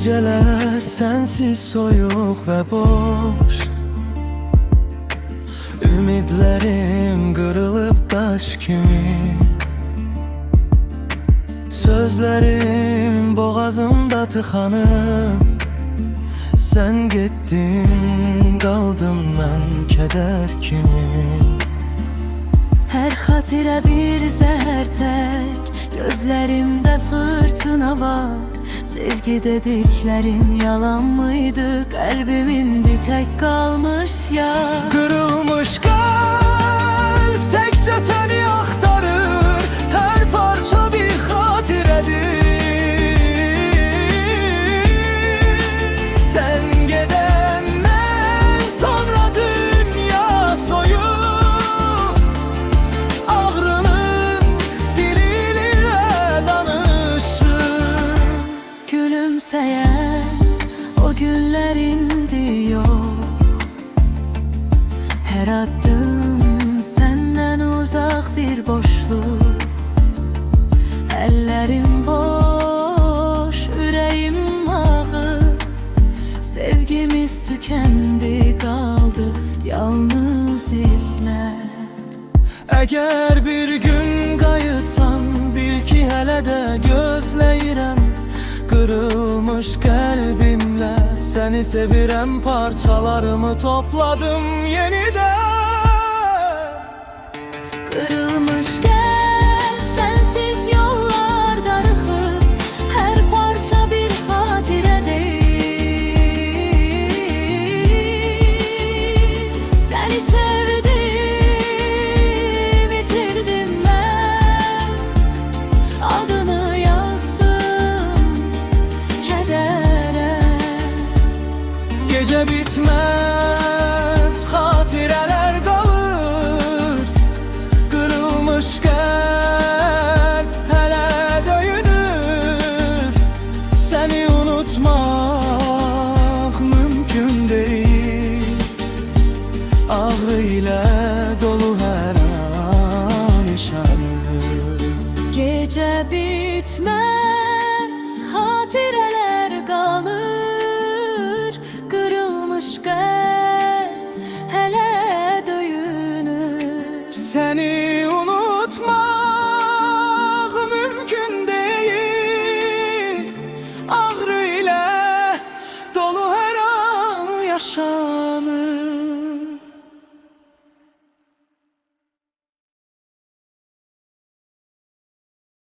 Geceler sensiz soyuk ve boş, Ümidlerim kırılıp taş kimi, Sözlerim boğazımda tıkanıp, Sen gittin kaldım ben keder kimi. Her hatire bir zehir tek, gözlerimde fırtına var. Sevgi dediklerin yalan mıydı? Kalbimin bir tek kalmış ya. Kırılmış kalp tekçe seni aktarır, her parça bir hatiredir. Sen gidenden sonra dünya soyup, ağrının diliyle danışır. Gülümseyen o günlerindi yok. Her adım senden uzak bir boşluk. Ellerim boş, yüreğim ağır. Sevgimiz tükendi, kaldı yalnız izler. Eğer bir gün qayıtsan, bil ki hələ də gözləyirəm. Kırılmış kalbimle seni sevirəm, parçalarımı topladım yeniden. Kırılmış kalp, sensiz yollar darıxır. Her parça bir hatire değil. Seni sevdim, bitirdim ben. Adını yazdım kedere. Gece bitmez, hatireler kalır. Kırılmış kalp hele döyünür. Seni unutmak mümkün değil. Ağrı ile dolu her an yaşanır. Gece bitmez, hatireler kalır. Kırılmış kalp hele döyünür. Seni unutmak mümkün değil. Ağrı ile dolu her an yaşanır.